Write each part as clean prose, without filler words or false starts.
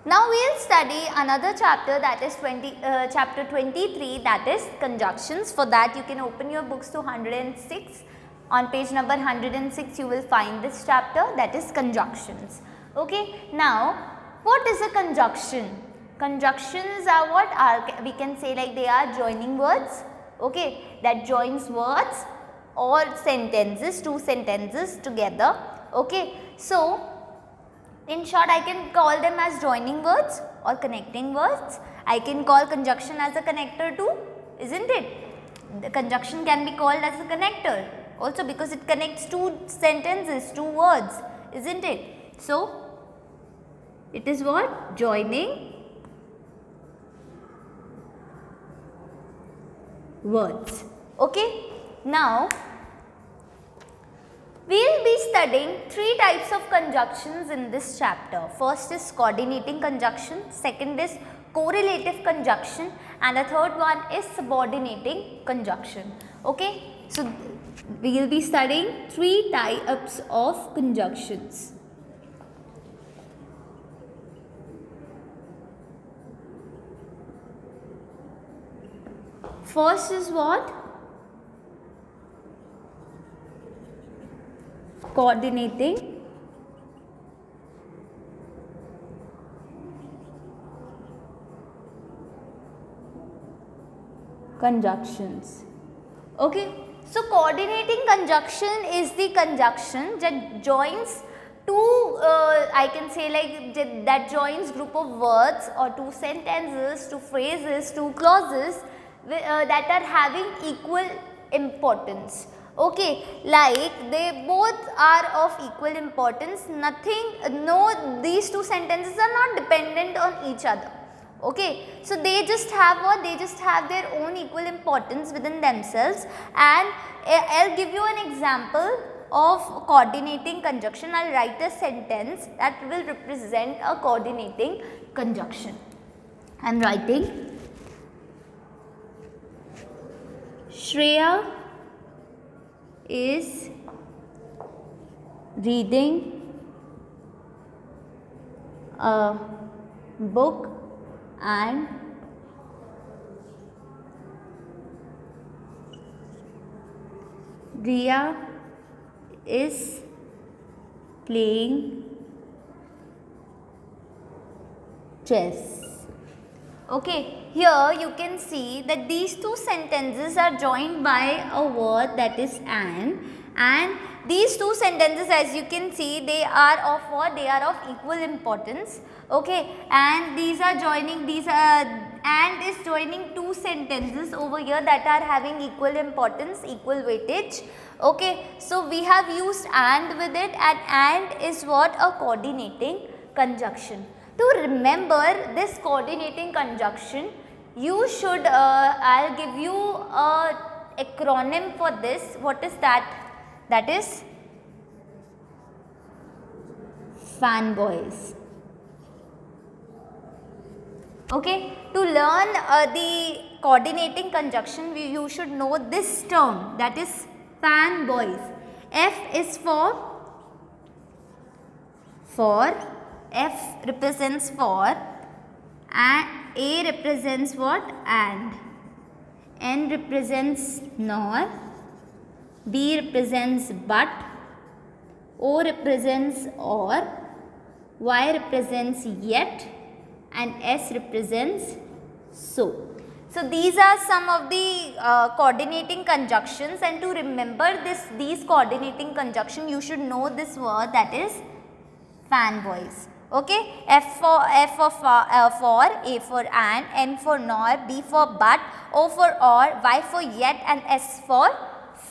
Now we'll study another chapter, that is chapter 23, that is conjunctions. For that you can open your books to 106. On page number 106 you will find this chapter, that is conjunctions. Okay. Now what is a conjunction? Conjunctions are what are, we can say like they are joining words, okay, that joins words or sentences, two sentences together, okay. So in short, I can call them as joining words or connecting words. I can call conjunction as a connector too, isn't it? The conjunction can be called as a connector also because it connects two sentences, two words, isn't it? So it is what? Joining words. Okay. Now we will be studying three types of conjunctions in this chapter. First is coordinating conjunction, second is correlative conjunction, and the third one is subordinating conjunction. Okay. So we will be studying three types of conjunctions. First is what? Coordinating conjunctions. Okay. So coordinating conjunction is the conjunction that joins two, I can say like that joins group of words or two sentences, two phrases, two clauses that are having equal importance. Okay, like they both are of equal importance, these two sentences are not dependent on each other. Okay, so they just have what? They just have their own equal importance within themselves, and I'll give you an example of coordinating conjunction. I'll write a sentence that will represent a coordinating conjunction. I'm writing Shreya is reading a book and Riya is playing chess. Okay, here you can see that these two sentences are joined by a word, that is and these two sentences, as you can see, they are of what? They are of equal importance. Okay, and these are joining, and is joining two sentences over here that are having equal importance, equal weightage. Okay, so we have used and with it, and is what? A coordinating conjunction. To remember this coordinating conjunction, you should, I'll give you a acronym for this. What is that? That is fanboys. Okay, to learn the coordinating conjunction, you should know this term, that is fanboys. F is for F represents for, and A represents what? And. N represents nor, B represents but, O represents or, Y represents yet, and S represents so. So these are some of the coordinating conjunctions, and to remember these coordinating conjunction, you should know this word, that is fanboys. Okay, F for A for and, N for nor, B for but, O for or, Y for yet, and S for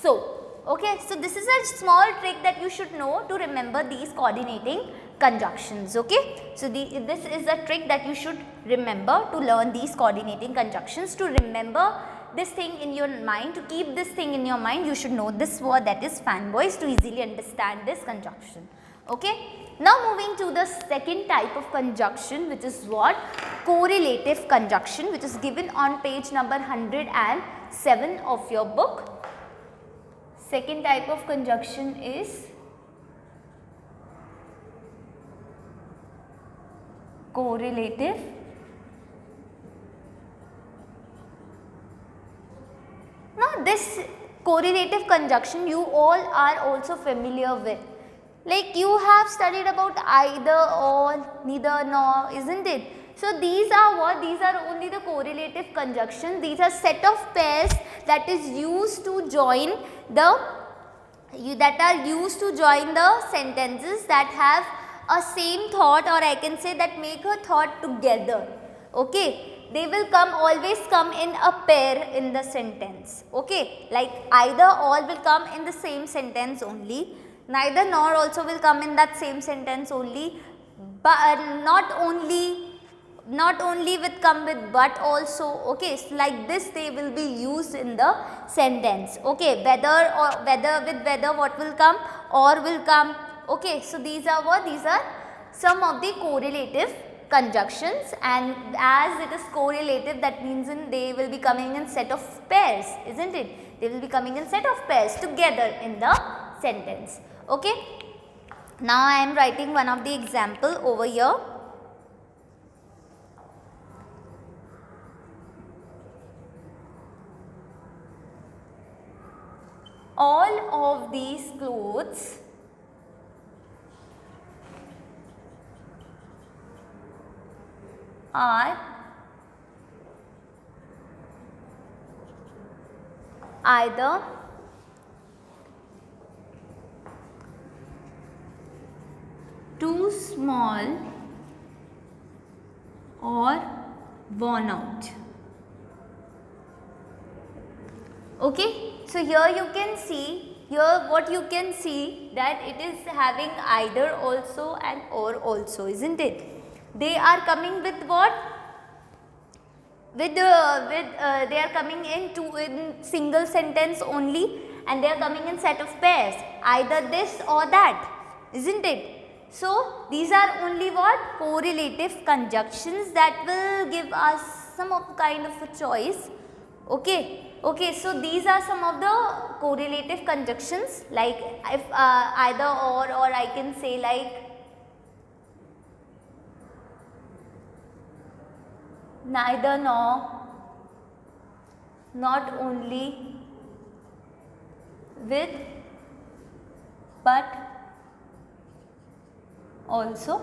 so. Okay, so this is a small trick that you should know to remember these coordinating conjunctions. Okay, so this is a trick that you should remember to learn these coordinating conjunctions. To remember this thing in your mind, to keep this thing in your mind, you should know this word, that is fanboys, to easily understand this conjunction. Okay. Now moving to the second type of conjunction, which is what? Correlative conjunction, which is given on page number 107 of your book. Second type of conjunction is correlative now this correlative conjunction you all are also familiar with, like you have studied about either or, neither nor, isn't it? So these are what? These are only the correlative conjunctions. These are set of pairs that is used to join the sentences that have a same thought, or I can say that make a thought together. Okay, they will always come in a pair in the sentence. Okay, like either all will come in the same sentence only, neither nor also will come in that same sentence only, but not only with come with but also. Okay, so like this they will be used in the sentence. Okay, whether what will come, or will come. Okay, so these are what? These are some of the correlative conjunctions, and as it is correlative, that means they will be coming in set of pairs, isn't it? They will be coming in set of pairs together in the sentence. Okay, now I am writing one of the example over here. All of these clothes are either too small or worn out. Okay, so here you can see, what you can see that it is having either also and or also, isn't it? They are coming with what? They are coming in single sentence only, and they are coming in set of pairs, either this or that, isn't it? So these are only what? Correlative conjunctions that will give us some of kind of a choice. Okay. Okay, so these are some of the correlative conjunctions, like if either or I can say like neither nor, not only, with, but, also.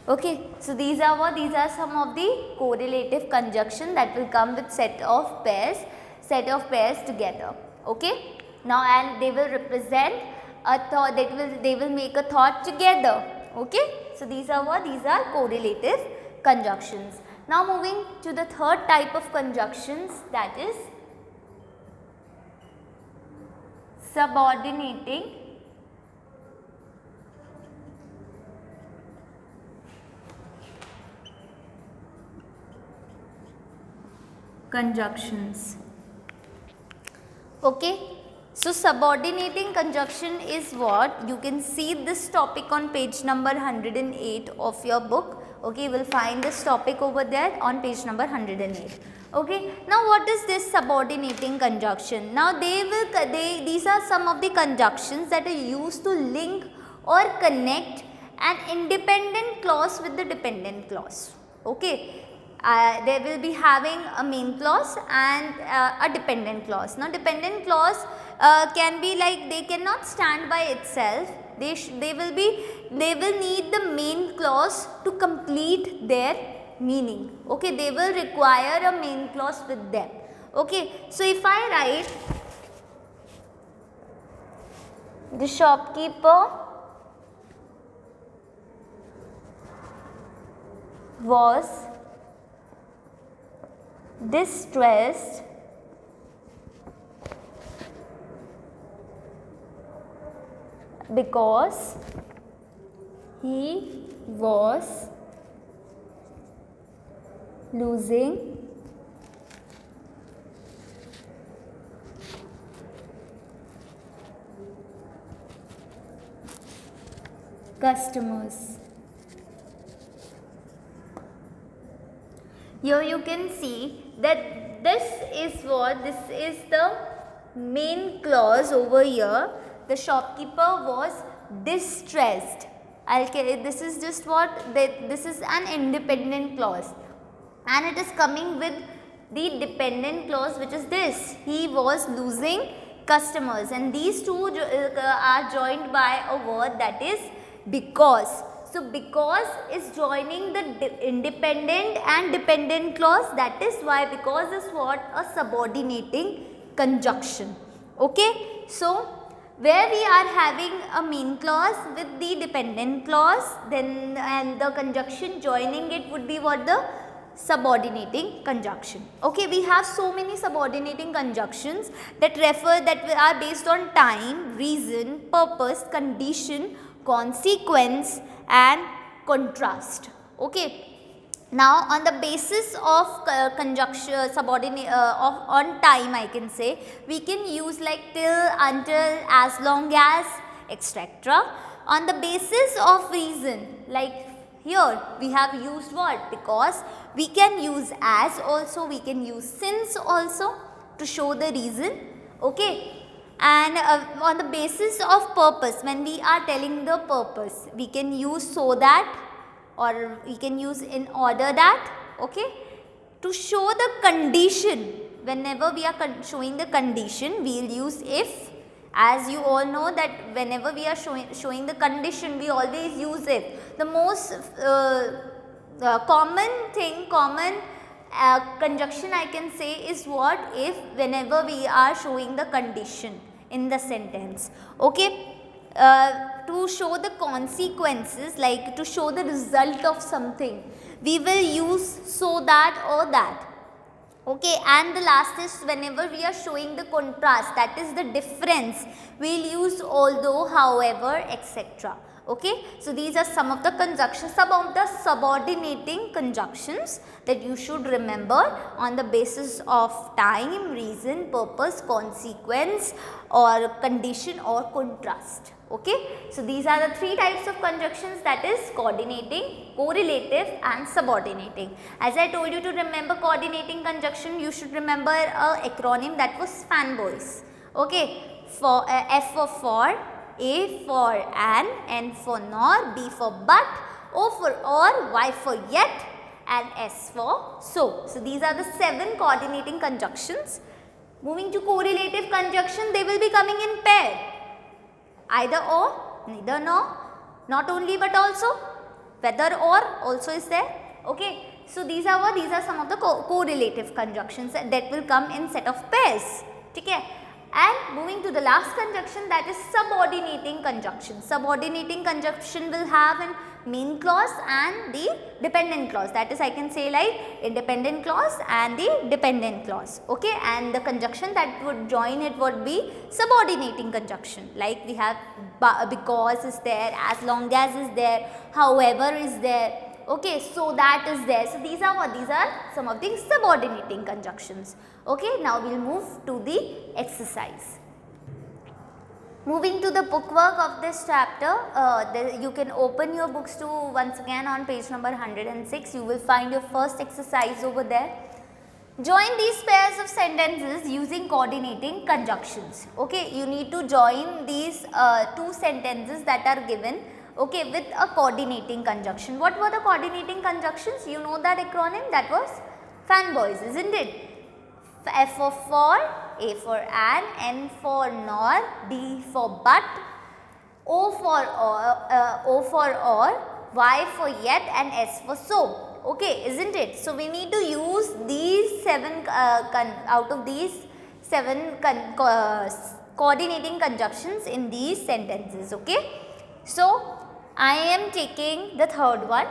Okay, so these are what? These are some of the correlative conjunction that will come with set of pairs together. Okay, now and they will represent a thought, they will make a thought together. Okay, so these are what? These are correlative conjunctions. Now moving to the third type of conjunctions, that is subordinating conjunctions. Okay, so subordinating conjunction is what? You can see this topic on page number 108 of your book. Okay, you will find this topic over there on page number 108. Okay, now what is this subordinating conjunction? Now these are some of the conjunctions that are used to link or connect an independent clause with the dependent clause. Okay, they will be having a main clause and a dependent clause. Now dependent clause can be like, they cannot stand by itself. They will need the main clause to complete their meaning. Okay, they will require a main clause with them. Okay, so if I write the shopkeeper was distressed because he was losing customers. Here you can see that this is the main clause over here. The shopkeeper was distressed. This is just what, this is an independent clause, and it is coming with the dependent clause, which is this: he was losing customers, and these two are joined by a word, that is because. So because is joining the independent and dependent clause, that is why because is what, a subordinating conjunction. Okay, so where we are having a main clause with the dependent clause, then and the conjunction joining it would be what, the subordinating conjunction. Okay, we have so many subordinating conjunctions that are based on time, reason, purpose, condition, consequence and contrast. Okay. Now on the basis of conjunction on time, I can say we can use like till, until, as long as, etc. On the basis of reason, like here we have used what, because. We can use as also, we can use since also to show the reason. Okay. And on the basis of purpose, when we are telling the purpose, we can use so that, or we can use in order that. Okay. To show the condition, whenever we are showing the condition, we will use if. As you all know that whenever we are showing the condition, we always use if. The most common conjunction I can say is what, if, whenever we are showing the condition in the sentence. Okay. To show the consequences, like to show the result of something, we will use so that or that. Okay. And the last is whenever we are showing the contrast, that is the difference, we will use although, however, etc. Okay. So these are some of the conjunctions, some of the subordinating conjunctions that you should remember on the basis of time, reason, purpose, consequence or condition or contrast. Okay. So these are the three types of conjunctions, that is coordinating, correlative and subordinating. As I told you to remember coordinating conjunction, you should remember a acronym, that was fanboys. Okay. For F for, A for an, N for nor, B for but, O for or, Y for yet and S for so. So these are the 7 coordinating conjunctions. Moving to correlative conjunction, they will be coming in pair. Either or, neither nor, not only but also, whether or also is there. Okay. So these are some of the correlative conjunctions that will come in set of pairs. Okay. And moving to the last conjunction, that is subordinating conjunction. Subordinating conjunction will have an main clause and the dependent clause, that is I can say like independent clause and the dependent clause. Okay. And the conjunction that would join it would be subordinating conjunction, like we have because is there, as long as is there, however is there. Okay, so that is there. So these are what? These are some of the subordinating conjunctions. Okay, now we will move to the exercise. Moving to the bookwork of this chapter, you can open your books to once again on page number 106. You will find your first exercise over there. Join these pairs of sentences using coordinating conjunctions. Okay, you need to join these 2 sentences that are given. Okay, with a coordinating conjunction. What were the coordinating conjunctions? You know that acronym, that was fanboys, isn't it? F for, A for an, N for nor, B for but, O for or, Y for yet and S for so. Okay, isn't it? So we need to use these 7 out of these 7 coordinating conjunctions in these sentences. Okay. So I am taking the third one.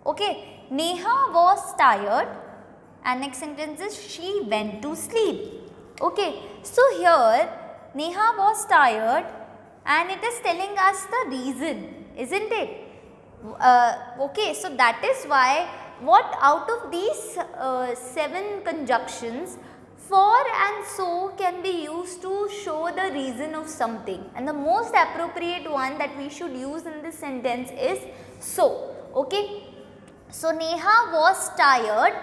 Okay. Neha was tired and next sentence is she went to sleep. Okay. So here Neha was tired and it is telling us the reason, isn't it? Okay. So that is why what out of these 7 conjunctions, for and so can be used to show the reason of something, and the most appropriate one that we should use in this sentence is so. Okay. So Neha was tired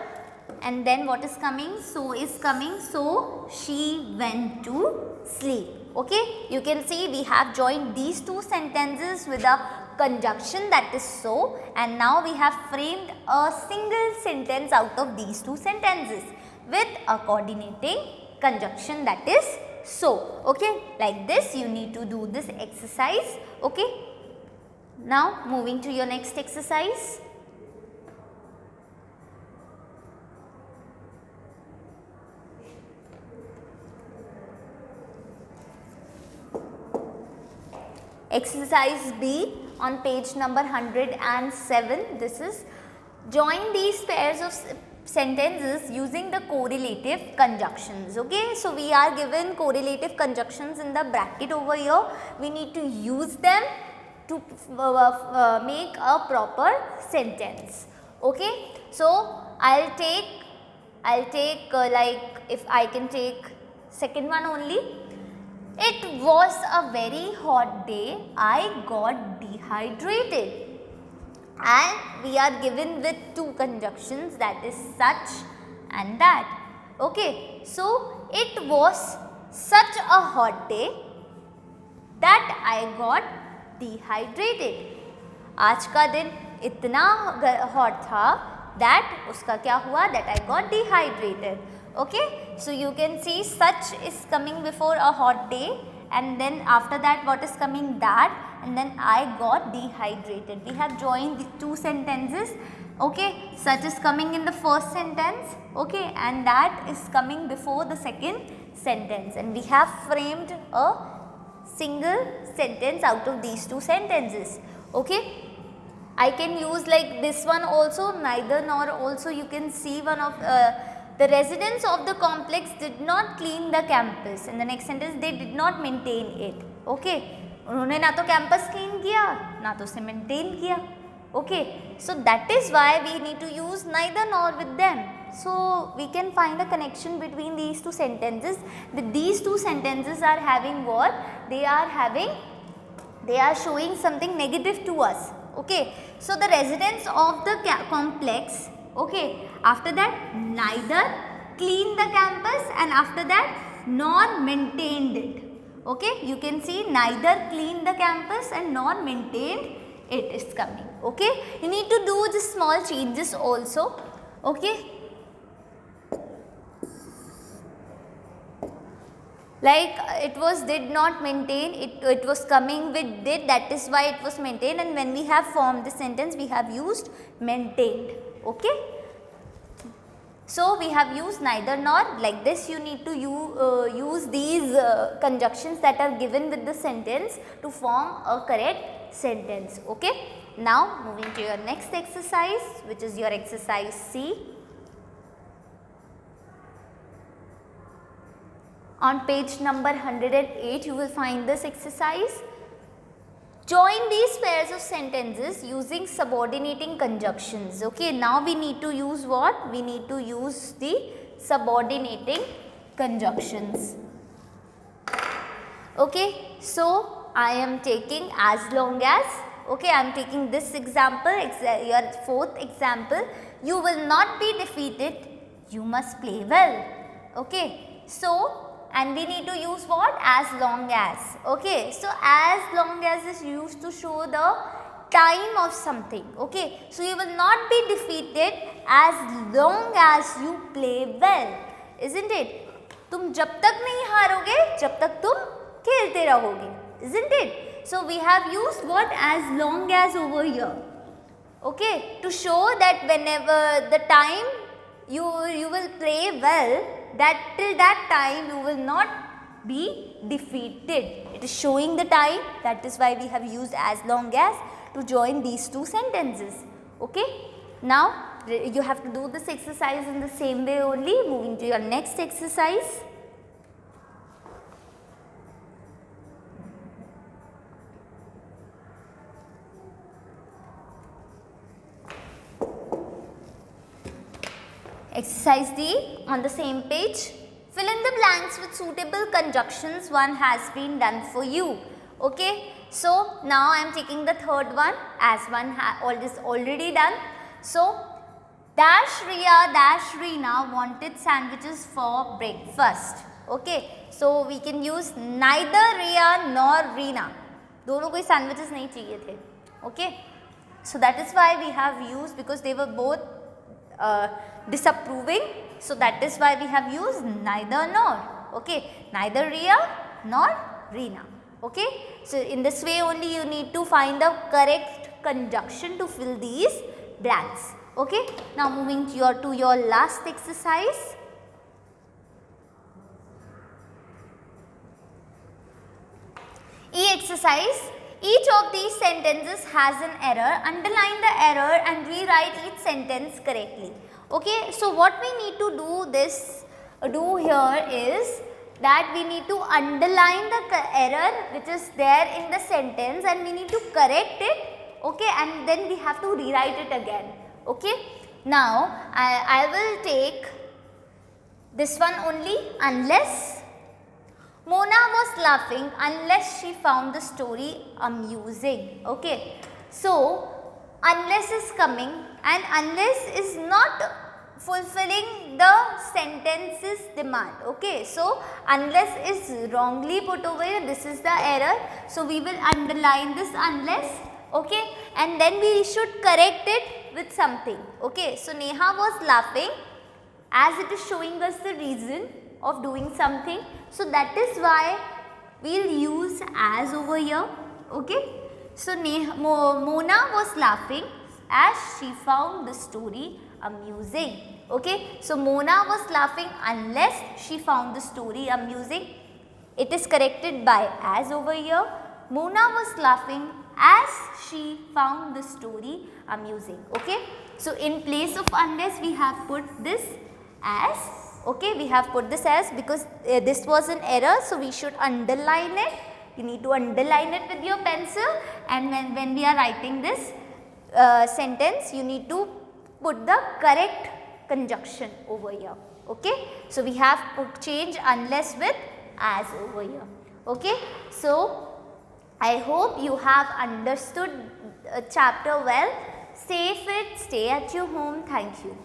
and then what is coming? So is coming. So she went to sleep. Okay. You can see we have joined these 2 sentences with a conjunction that is so, and now we have framed a single sentence out of these two sentences with a coordinating conjunction that is so. Okay, like this you need to do this exercise. Okay, now moving to your next exercise. Exercise B on page number 107. This is join these pairs of sentences using the correlative conjunctions. Okay, so we are given correlative conjunctions in the bracket over here. We need to use them to make a proper sentence. Okay, so I'll take like, if I can take second one only. It was a very hot day. I got dehydrated. And we are given with two conjunctions, that is such and that. Okay, so it was such a hot day that I got dehydrated. आज का दिन इतना hot था that उसका क्या हुआ, that I got dehydrated. Okay, so you can see such is coming before a hot day, and then after that what is coming, that, and then I got dehydrated. We have joined the two sentences. Okay, such is coming in the first sentence, okay, and that is coming before the second sentence, and we have framed a single sentence out of these two sentences. Okay, I can use like this one also, neither nor also. You can see one of the residents of the complex did not clean the campus. In the next sentence, they did not maintain it. Okay, उन्होंने ना तो campus clean किया, ना तो उसे maintain किया. Okay, so that is why we need to use neither nor with them. So we can find a connection between these two sentences. That these two sentences are having what? They are showing something negative to us. Okay, so the residents of the complex, okay, after that neither cleaned the campus, and after that nor maintained it. Okay, you can see neither cleaned the campus and nor maintained it is coming. Okay, you need to do the small changes also. Okay, like it was did not maintain, it was coming with did, that is why it was maintained, and when we have formed the sentence we have used maintained. Okay, so we have used neither nor. Like this you need to use these conjunctions that are given with the sentence to form a correct sentence. Okay, now moving to your next exercise, which is your exercise C. On page number 108 you will find this exercise. Join these pairs of sentences using subordinating conjunctions. Okay, now we need to use what? We need to use the subordinating conjunctions. Okay, so I am taking as long as. Okay, I am taking this example, your fourth example. You will not be defeated, you must play well. Okay, so, and we need to use what? As long as. Okay, so as long as is used to show the time of something. Okay, so you will not be defeated as long as you play well, isn't it? तुम जब तक नहीं हारोगे जब तक तुम खेलते रहोगे, isn't it? So we have used what? As long as over here. Okay, to show that whenever the time you will play well, that till that time you will not be defeated. It is showing the time, that is why we have used as long as to join these two sentences. Okay, now you have to do this exercise in the same way only. Moving to your next exercise. Exercise D on the same page. Fill in the blanks with suitable conjunctions. One has been done for you. Okay, so now I am taking the third one, as one is already done. So dash Riya dash Reena wanted sandwiches for breakfast. Okay, so we can use neither Riya nor Reena. दोनों को sandwiches नहीं चाहिए थे. Okay, so that is why we have used, because they were both disapproving, so that is why we have used neither nor. Okay, neither Ria nor Reena. Okay, so in this way only you need to find the correct conjunction to fill these blanks. Okay, now moving to your last exercise. E exercise. Each of these sentences has an error. Underline the error and rewrite each sentence correctly. Okay, so what we need to do here is that we need to underline the error which is there in the sentence and we need to correct it. Okay, and then we have to rewrite it again. Okay, now I will take this one only. Unless Mona was laughing unless she found the story amusing. Okay, so unless is coming and unless is not fulfilling the sentence's demand. Okay, so unless is wrongly put over here, this is the error. So we will underline this unless. Okay, and then we should correct it with something. Okay, so Neha was laughing as it is showing us the reason of doing something. So that is why we will use as over here. Okay, so Mona was laughing as she found the story amusing. Okay, so Mona was laughing unless she found the story amusing. It is corrected by as over here. Mona was laughing as she found the story amusing. Okay, so in place of unless we have put this as. Okay, we have put this as because this was an error, so we should underline it. You need to underline it with your pencil, and when we are writing this sentence, you need to put the correct conjunction over here. Okay, so we have change unless with as over here. Okay, so I hope you have understood chapter well. Stay fit, stay at your home. Thank you.